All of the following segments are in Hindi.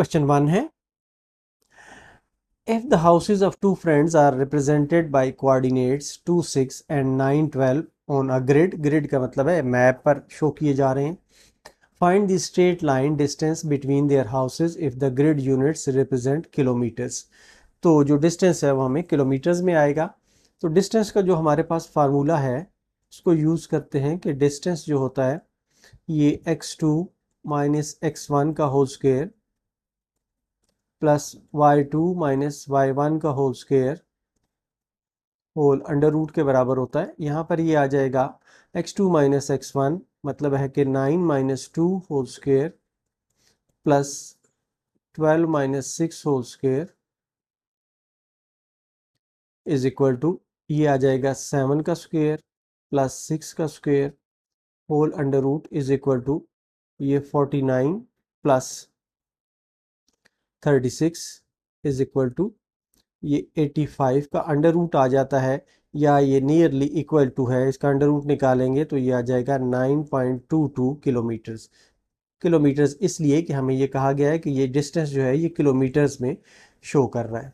क्वेश्चन 1 है, if the houses of two friends are represented by coordinates 2 6 and 9 12 on a grid का मतलब है मैप पर शो किए जा रहे हैं, find the straight line distance between their houses if the grid units represent kilometers। तो जो डिस्टेंस है वो हमें किलोमीटर्स में आएगा। तो डिस्टेंस का जो हमारे पास फार्मूला है उसको यूज़ करते हैं कि डिस्टेंस जो होता है ये x2 माइनस x1 का whole square plus y2 minus y1 का whole square whole under root के बराबर होता है। यहाँ पर ये आ जाएगा x2 माइनस x1 मतलब है कि 9 minus 2 whole square plus 12 minus 6 whole square is equal to ये आ जाएगा 7 का स्क्वायर प्लस 6 का square whole under root is equal to ये 49 प्लस 36 इज इक्वल टू ये 85 का अंडर रूट आ जाता है या ये नियरली इक्वल टू है, इसका अंडर रूट निकालेंगे तो ये आ जाएगा 9.22 किलोमीटर्स इसलिए कि हमें ये कहा गया है कि ये डिस्टेंस जो है ये किलोमीटर्स में शो कर रहा है।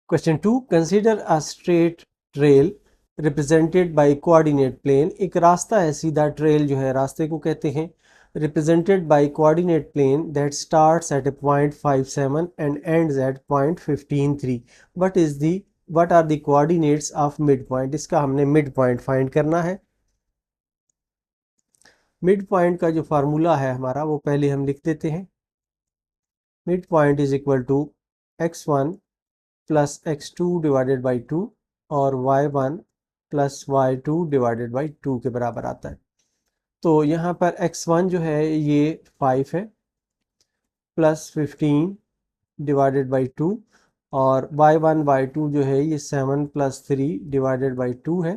Question 2, consider a straight trail represented by coordinate plane. एक रास्ता है, सीधा ट्रेल जो है रास्ते को कहते हैं, represented by coordinate plane that starts at a point 57 and ends at point 153। what are the coordinates of midpoint? इसका हमने midpoint find करना है। midpoint का जो फार्मूला है हमारा वो पहले हम लिख देते हैं। midpoint is equal to x1 plus x2 divided by 2 और y1 plus y2 divided by 2 के बराबर आता है। तो यहाँ पर x1 जो है ये 5 है प्लस 15 डिवाइडेड बाई 2 और y1 y2 जो है ये 7 प्लस 3 डिवाइडेड बाई 2 है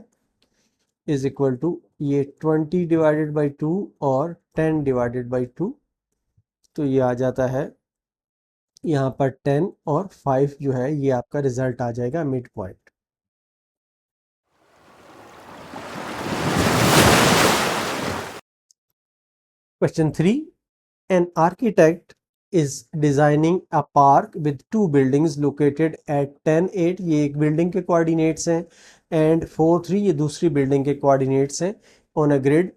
इज इक्वल टू ये 20 डिवाइडेड बाई 2 और 10 डिवाइडेड बाई 2। तो ये आ जाता है यहाँ पर 10 और 5 जो है ये आपका रिजल्ट आ जाएगा mid point. Question 3, an architect is designing a park with two buildings located at 10 8, ये एक बिल्डिंग के कोऑर्डिनेट्स हैं, एंड 4 3 ये दूसरी बिल्डिंग के कोऑर्डिनेट्स हैं। On a grid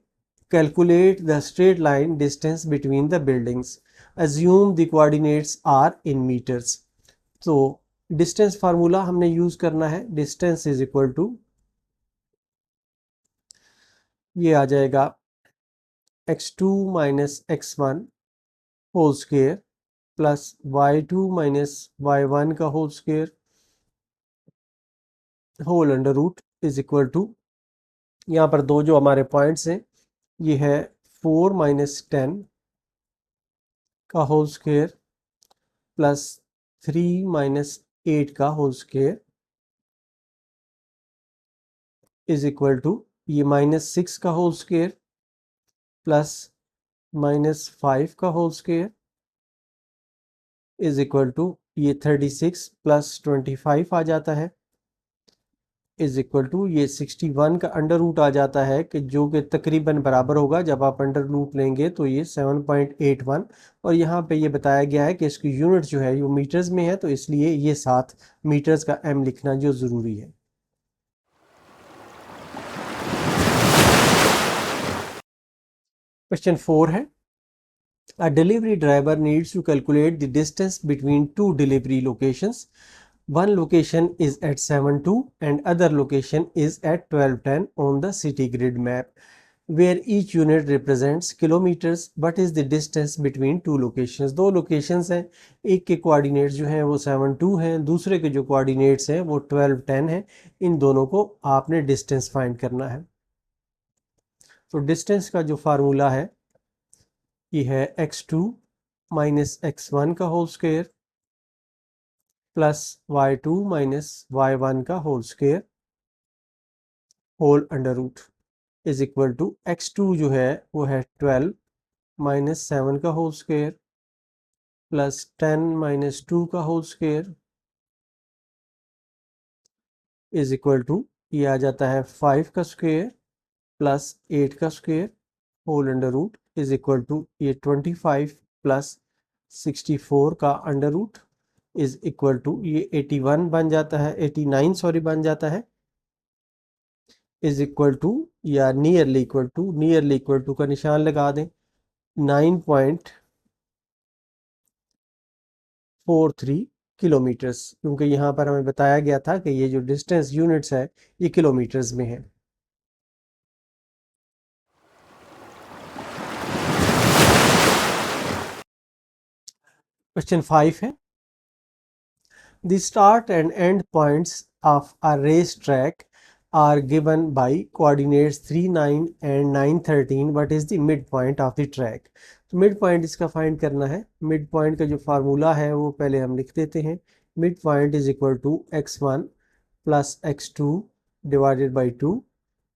calculate the straight line distance between the buildings, assume the coordinates are in metres. तो डिस्टेंस फार्मूला हमने यूज करना है, डिस्टेंस इज इक्वल टू ये आ जाएगा x2 minus x1 whole square plus y2 minus y1 का whole square whole under root is equal to यहाँ पर दो जो हमारे पॉइंट्स हैं ये है 4 माइनस 10 का होल स्क्वायर प्लस 3 माइनस 8 का whole square is equal to ये माइनस 6 का होल स्क्वायर प्लस माइनस 5 का whole square is equal to ये 36 प्लस 25 आ जाता है इज इक्वल टू ये 61 का अंडर रूट आ जाता है कि जो कि तकरीबन बराबर होगा, जब आप अंडर रूट लेंगे तो ये 7.81। और यहाँ पे ये बताया गया है कि इसकी यूनिट जो है वो मीटर्स में है, तो इसलिए ये साथ मीटर्स का m लिखना जो ज़रूरी है। क्वेश्चन 4 है, a delivery driver needs to calculate the distance between two delivery locations. One location is at 7:2 and other location is at 12:10 on the city grid map, where each unit represents kilometers. What is the distance between two locations? दो locations हैं, एक के coordinates जो हैं वो 7:2 हैं, दूसरे के जो coordinates हैं वो 12:10 हैं। इन दोनों को आपने distance find करना है। तो distance का जो फार्मूला है ये है x2 माइनस x1 का whole square plus y2 minus y1 का whole square whole under root is equal to x2 जो है वो है 12 माइनस 7 का होल स्क्वायर प्लस 10 माइनस 2 का whole square is equal to ये आ जाता है 5 का स्क्वायर प्लस 8 का square whole under root is equal to ये 25 प्लस 64 का under root is equal to ये 81 बन जाता है, 89 सॉरी बन जाता है, इज इक्वल टू या नियरली इक्वल टू का निशान लगा दें 9.43 किलोमीटर्स, क्योंकि यहाँ पर हमें बताया गया था कि ये जो डिस्टेंस यूनिट्स है ये किलोमीटर्स में है। क्वेश्चन 5 है The start and end points of a race track are given by coordinates 3, 9 and 9, 13. What is the midpoint of the track? तो मिड पॉइंट इसका फाइंड करना है। मिड पॉइंट का जो फार्मूला है वो पहले हम लिख देते हैं। Midpoint is equal to x1 plus x2 divided by 2,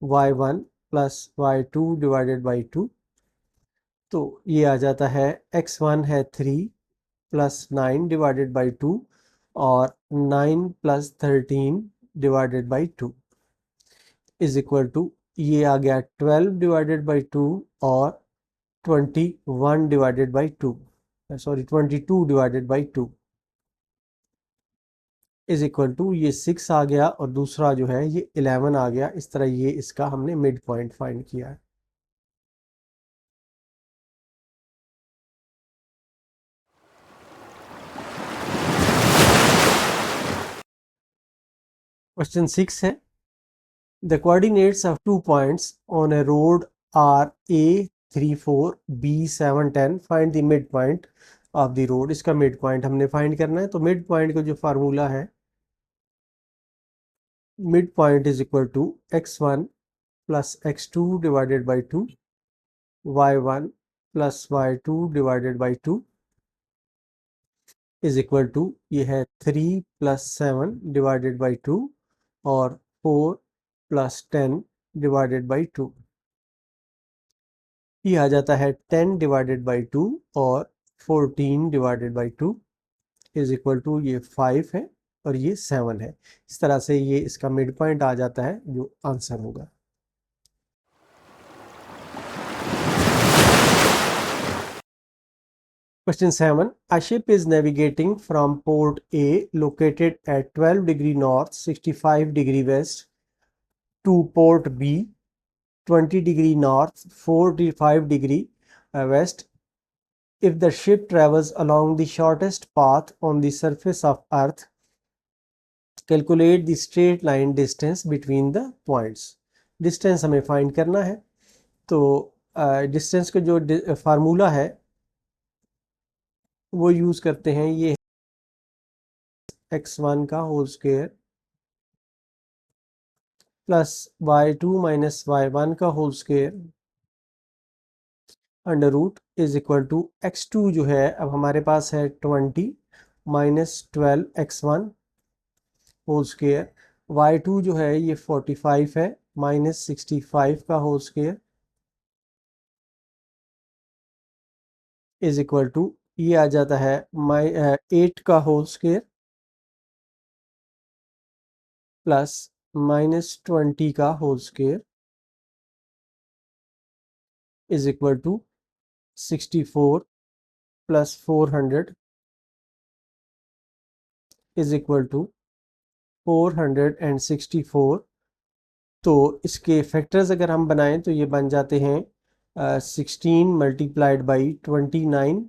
y1 plus y2 divided by 2। तो ये आ जाता है x1 है 3 प्लस 9 डिवाइडेड बाई 2 और 9 plus 13 divided by 2 is equal to ये आ गया 12 डिवाइडेड बाई 2 और 21 divided by 2, sorry 22 divided by 2 is equal to ये 6 आ गया और दूसरा जो है ये 11 आ गया। इस तरह ये इसका हमने मिड पॉइंट फाइंड किया है। क्वेश्चन 6 है The coordinates of 2 points on a road are A 3, 4, B 7, 10. Find the midpoint of the road. इसका midpoint हमने find करना है। तो midpoint का जो फार्मूला है midpoint is equal to x1 plus x2 divided by 2, y1 plus y2 divided by 2 is equal to ये है 3 plus 7 divided by 2 और 4 plus 10 divided by 2। ये आ जाता है 10 डिवाइडेड बाई 2 और 14 divided by 2 is equal to ये 5 है और ये 7 है। इस तरह से ये इसका मिड पॉइंट आ जाता है जो आंसर होगा। Question 7. A ship is navigating from port A located at 12 degree north, 65 degree west to port B, 20 degree north, 45 degree west. If the ship travels along the shortest path on the surface of Earth, calculate the straight line distance between the points. Distance हमें find करना है। तो distance का जो फार्मूला है वो यूज़ करते हैं, ये x1 का whole square plus y2 minus y1 का whole square under root is equal to x2 जो है अब हमारे पास है 20 minus 12 x1 whole square, y2 जो है ये 45 है माइनस 65 का whole square is equal to ये आ जाता है 8 का होल स्क्वायर प्लस माइनस 20 का whole square is equal to 64 plus 400 is equal to 464। तो इसके फैक्टर्स अगर हम बनाएं तो ये बन जाते हैं 16 multiplied by 29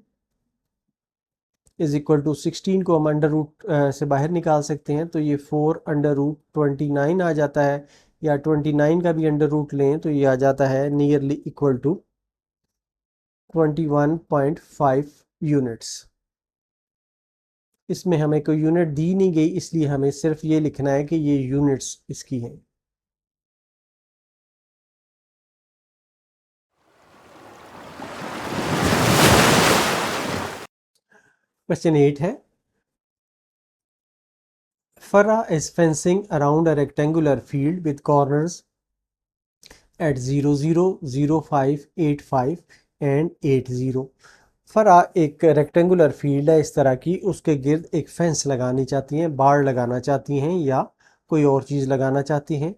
is equal to 16 को हम अंडर रूट से बाहर निकाल सकते हैं, तो ये 4 अंडर रूट 29 आ जाता है, या 29 का भी अंडर रूट लें तो ये आ जाता है नियरली इक्वल टू 21.5 यूनिट्स। इसमें हमें कोई यूनिट दी नहीं गई, इसलिए हमें सिर्फ ये लिखना है कि ये यूनिट्स इसकी हैं। क्वेश्चन 8 है Farah is fencing around a rectangular field with corners at 0, 0, 0, 5, 8, 5 and 8, 0। फरा एक रेक्टेंगुलर फील्ड है इस तरह की, उसके गिर्द एक फेंस लगानी चाहती हैं, बाड़ लगाना चाहती हैं या कोई और चीज़ लगाना चाहती हैं।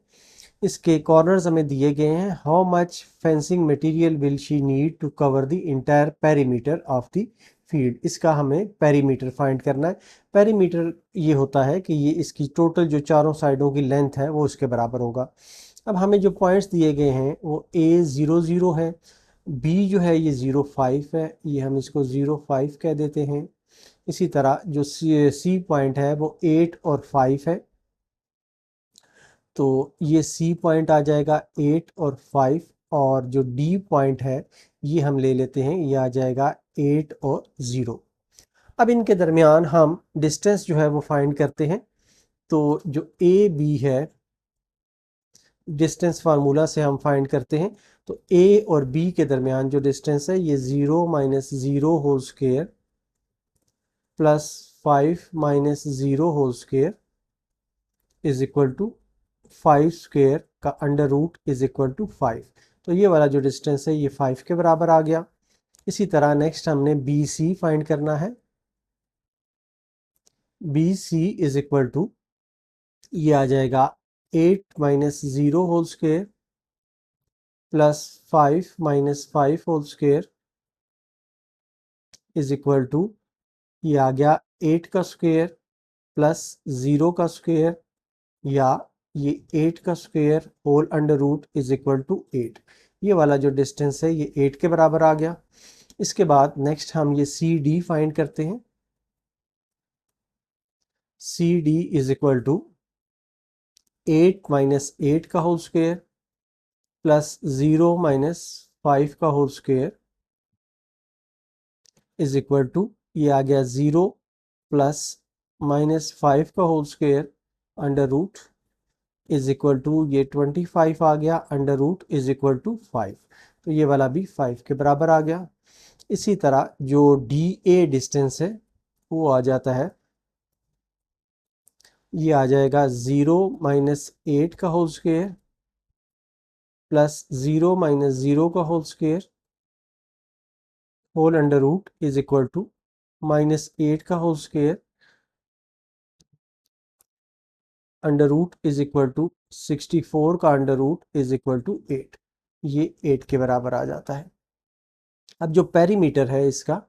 इसके कॉर्नर्स हमें दिए गए हैं। How much fencing material will she need to cover the entire perimeter of the field. इसका हमें पेरीमीटर फाइंड करना है। पेरीमीटर ये होता है कि ये इसकी टोटल जो चारों साइडों की लेंथ है वो उसके बराबर होगा। अब हमें जो पॉइंट्स दिए गए हैं वो A00 है, बी जो है ये 05 है, ये हम इसको 05 कह देते हैं। इसी तरह जो सी पॉइंट है वो 8 और 5 है, तो ये सी पॉइंट आ जाएगा 8 और 5। और जो डी पॉइंट है ये हम ले लेते हैं, ये आ जाएगा 8 और 0। अब इनके दरमियान हम डिस्टेंस जो है वो फाइंड करते हैं। तो जो ए बी है, डिस्टेंस फार्मूला से हम फाइंड करते हैं। तो ए और बी के दरमियान जो डिस्टेंस है ये 0 minus 0 whole square plus 5 minus 0 whole square is equal to 5 square का under root is equal to 5। तो ये वाला जो डिस्टेंस है ये 5 के बराबर आ गया। इसी तरह नेक्स्ट हमने बी सी फाइंड करना है। B C is equal to, ये आ जाएगा 8 minus 0 whole square plus 5 minus 5 whole square is equal to, ये आ गया 8 का स्क्वेयर प्लस 0 का स्क्वेयर, या ये 8 का square whole under root is equal to 8। ये वाला जो डिस्टेंस है ये 8 के बराबर आ गया। इसके बाद नेक्स्ट हम ये सी डी फाइंड करते हैं। C D is equal to 8 minus 8 का होल स्क्वेयर प्लस 0 माइनस 5 का whole square is equal to, ये आ गया 0 प्लस माइनस 5 का whole square under root is equal to, ये 25 आ गया, under root is equal to 5। तो ये वाला भी 5 के बराबर आ गया। इसी तरह जो डी ए डिस्टेंस है वो आ जाता है, ये आ जाएगा 0 माइनस 8 का होल स्क्वेयर प्लस 0 माइनस 0 का whole square whole under root is equal to minus 8 का whole square under root is equal to 64 का under root is equal to 8। ये 8 के बराबर आ जाता है। अब जो पेरीमीटर है इसका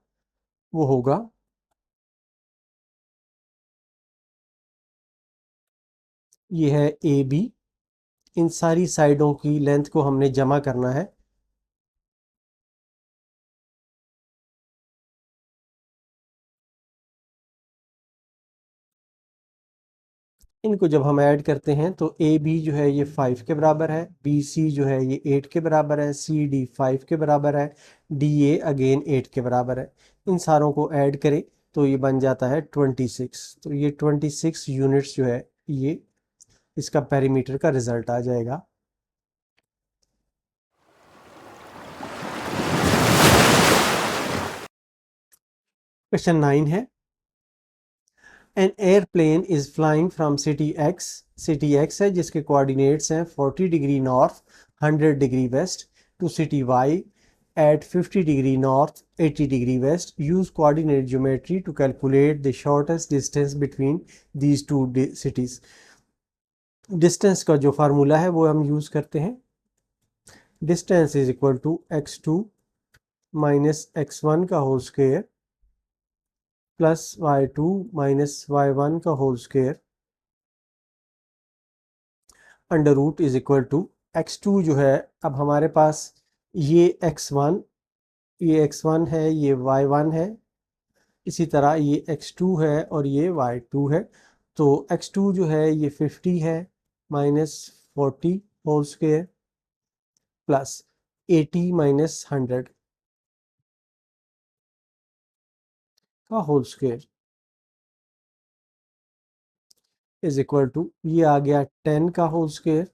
वो होगा, ये है ए बी। इन सारी साइडों की लेंथ को हमने जमा करना है। इनको जब हम ऐड करते हैं तो ए बी जो है ये 5 के बराबर है, बी सी जो है ये 8 के बराबर है, सी डी 5 के बराबर है, डी ए अगेन 8 के बराबर है। इन सारों को ऐड करें तो ये बन जाता है 26। तो ये 26 यूनिट्स जो है ये इसका पेरीमीटर का रिजल्ट आ जाएगा। क्वेश्चन 9 है, an airplane is flying from city X. City X है जिसके कोऑर्डिनेट्स हैं 40 degree north 100 degree west to city Y at 50 degree north 80 degree west. Use coordinate geometry to calculate the shortest distance between these two cities. Distance का जो फार्मूला है वो हम यूज़ करते हैं। Distance is equal to x2 minus x1 का whole square plus y2 minus y1 का whole square under root is equal to x2 जो है, अब हमारे पास ये x1, ये x1 है, ये y1 है, इसी तरह ये x2 है और ये y2 है। तो x2 जो है ये 50 है minus 40 whole square plus 80 minus 100 का whole square is equal to, ये आ गया 10 का होल स्क्वेयर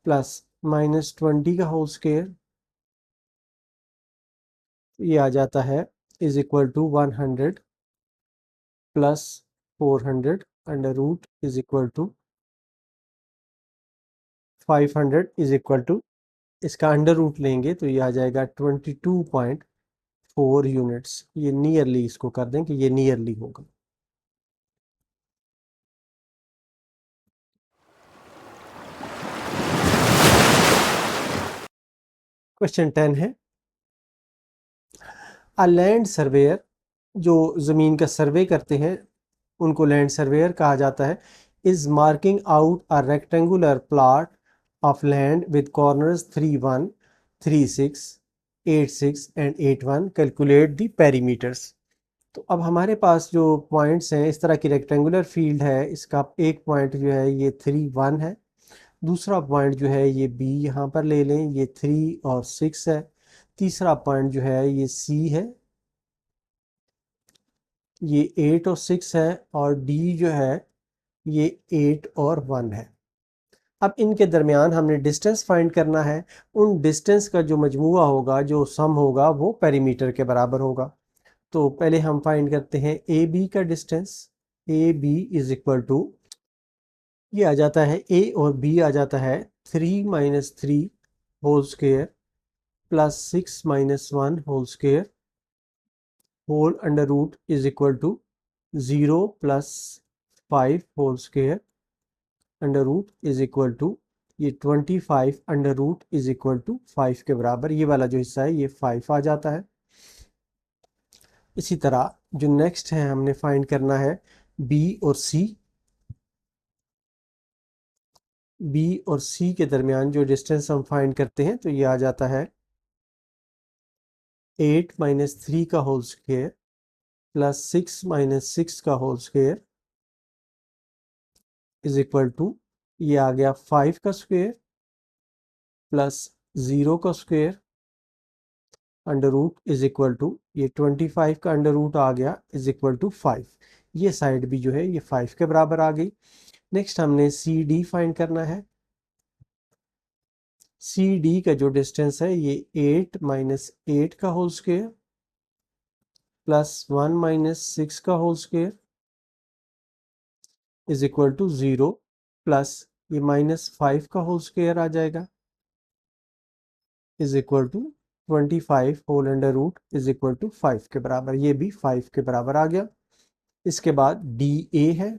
प्लस माइनस 20 का होल स्क्वेयर, ये आ जाता है is equal to 100 plus 400 under root is equal to 500 is equal to, इसका अंडर रूट लेंगे तो ये आ जाएगा 22.4 यूनिट्स। ये नियरली इसको कर दें कि ये नियरली होगा। क्वेश्चन 10 है, अ लैंड सर्वेयर, जो ज़मीन का सर्वे करते हैं उनको लैंड सर्वेयर कहा जाता है, is marking out a rectangular plot of land with corners 3, 1, 3, 6, 8, 6 and 8, 1, calculate the perimeters. तो अब हमारे पास जो पॉइंट्स हैं, इस तरह की रेक्टेंगुलर फील्ड है, इसका एक पॉइंट जो है ये 3, 1 है, दूसरा पॉइंट जो है ये बी यहाँ पर ले लें, ये 3 और 6 है, तीसरा पॉइंट जो है ये सी है, ये 8 और 6 है, और डी जो है ये 8 और 1 है। अब इनके दरमियान हमने डिस्टेंस फाइंड करना है। उन डिस्टेंस का जो मजमुआ होगा, जो सम होगा, वो पेरीमीटर के बराबर होगा। तो पहले हम फाइंड करते हैं ए बी का distance. A B is equal to, ये आ जाता है, ए और बी आ जाता है 3 - 3 whole square plus 6 - 1 whole square whole under root is equal to 0 + 5 whole square under root is equal to, ये 25 under root is equal to 5 के बराबर। ये वाला जो हिस्सा है ये 5 आ जाता है। इसी तरह जो नेक्स्ट है, हमने फाइंड करना है बी और सी। बी और सी के दरमियान जो डिस्टेंस हम फाइंड करते हैं, तो ये आ जाता है 8 - 3 का होल स्क्वेयर प्लस 6 - 6 का whole square is equal to, ये आ गया 5 का स्क्वेयर प्लस 0 का square under root is equal to, ये 25 का अंडर रूट आ गया इज इक्वल टू 5। ये साइड भी जो है ये 5 के बराबर आ गई। नेक्स्ट हमने सी डी फाइंड करना है। सी डी का जो डिस्टेंस है ये 8 - 8 का होल स्क्वेयर प्लस 1 - 6 का whole square is equal to 0 plus ये -5 का होल स्क्वेयर आ जाएगा is equal to 25 whole under root is equal to 5 के बराबर। ये भी 5 के बराबर आ गया। इसके बाद डी ए है,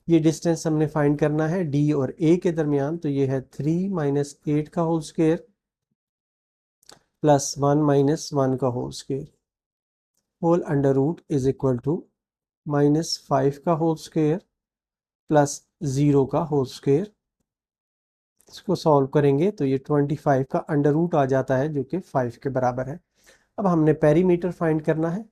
ये डिस्टेंस हमने फाइंड करना है डी और ए के दरमियान। तो ये है 3 - 8 का होल स्क्वेयर प्लस 1 - 1 का whole square whole under root is equal to -5 का होल स्क्वेयर प्लस 0 का होल स्क्वेयर। इसको सॉल्व करेंगे तो ये 25 का अंडर रूट आ जाता है, जो कि 5 के बराबर है। अब हमने पेरीमीटर फाइंड करना है।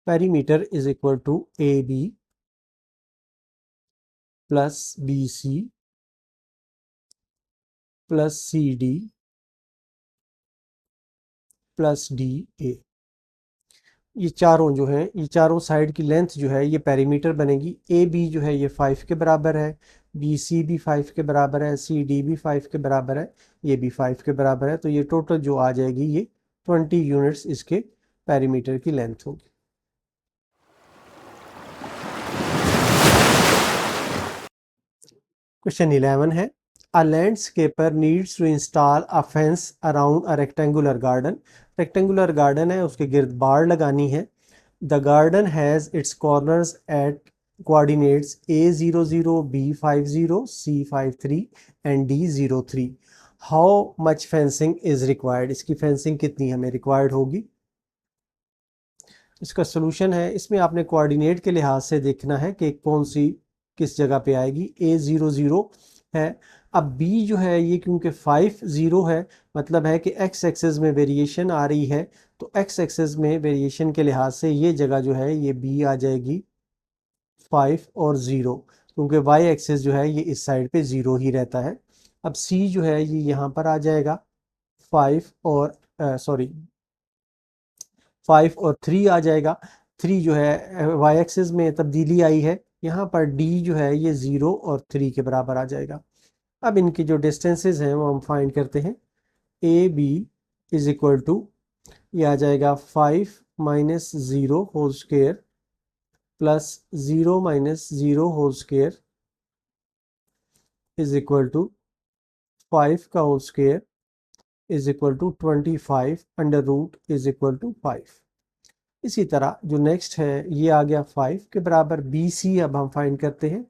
Perimeter is equal to A B plus B C plus C D plus D A. ये चारों जो है, ये चारों साइड की लेंथ जो है ये पेरीमीटर बनेगी। ए बी जो है ये 5 के बराबर है, बी सी भी 5 के बराबर है, सी डी भी 5 के बराबर है, ये भी 5 के बराबर है। तो ये टोटल जो आ जाएगी ये 20 यूनिट्स इसके पेरीमीटर की लेंथ होगी। क्वेश्चन 11 है, a landscaper needs to install a fence around a rectangular garden. Rectangular garden है, उसके गिर्द बाड़ लगानी है। The garden has its corners at coordinates A00, B50, C53 and D03। How much fencing is required, इसकी फेंसिंग कितनी हमें रिक्वायर्ड होगी। इसका सोल्यूशन है, इसमें आपने कोऑर्डिनेट के लिहाज से देखना है कि कौन सी किस जगह पे आएगी। A00 है। अब बी जो है ये क्योंकि 5, 0 है, मतलब है कि एक्स एक्सेस में वेरिएशन आ रही है, तो एक्स एक्सेस में वेरिएशन के लिहाज से ये जगह जो है ये बी आ जाएगी 5 और 0, क्योंकि वाई एक्सेस जो है ये इस साइड पे 0 ही रहता है। अब सी जो है ये यहाँ पर आ जाएगा 5 और 3 आ जाएगा। 3 जो है वाई एक्सिस में तब्दीली आई है, यहाँ पर डी जो है ये 0 और 3 के बराबर आ जाएगा। अब इनकी जो डिस्टेंसेस हैं वो हम फाइंड करते हैं। A B is equal to, ये आ जाएगा 5 - 0 whole square plus 0 - 0 whole square is equal to 5 का whole square is equal to 25 under root is equal to 5। इसी तरह जो नेक्स्ट है ये आ गया 5 के बराबर। बी सी अब हम फाइंड करते हैं।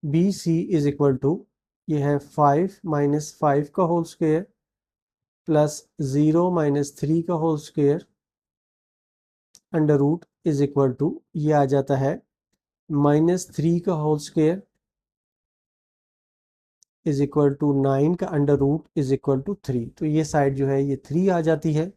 B C is equal to, ये है 5 माइनस 5 का होल स्क्वायर प्लस 0 माइनस 3 का whole square under root is equal to, ये आ जाता है -3 का whole square is equal to 9 का under root is equal to 3। तो ये साइड जो है ये 3 आ जाती है।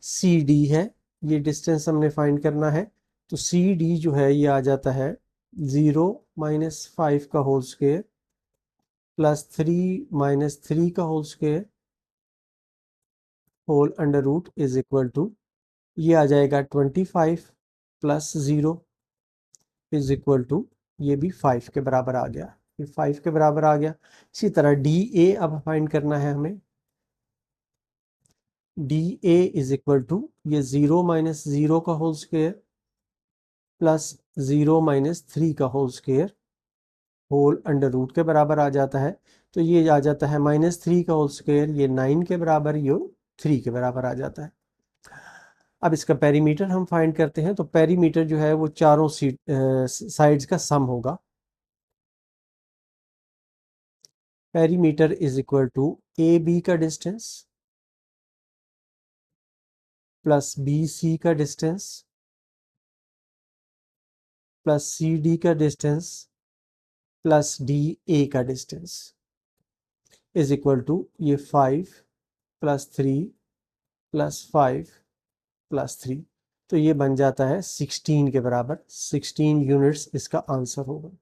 सी डी है, ये डिस्टेंस हमने फाइंड करना है। तो सी डी जो है ये आ जाता है 0 माइनस 5 का होल स्क्वायर प्लस 3 माइनस 3 का whole square whole under root is equal to, ये आ जाएगा 25 प्लस 0 इज इक्वल टू, ये भी 5 के बराबर आ गया, ये 5 के बराबर आ गया। इसी तरह डी ए अब फाइंड करना है हमें। D A is equal to, ये 0 माइनस 0 का होल स्क्वायर प्लस 0 माइनस 3 का whole square whole under root के बराबर आ जाता है। तो ये आ जाता है -3 का होल स्क्वायर, ये 9 के बराबर, ये 3 के बराबर आ जाता है। अब इसका पेरीमीटर हम फाइंड करते हैं। तो पेरीमीटर जो है वो चारों साइड्स का सम होगा। Perimeter is equal to A B का डिस्टेंस प्लस बी सी का डिस्टेंस प्लस सी डी का डिस्टेंस प्लस डी ए का डिस्टेंस इज इक्वल टू, ये 5 प्लस 3 प्लस 5 प्लस 3। तो ये बन जाता है 16 के बराबर। 16 यूनिट्स इसका आंसर होगा।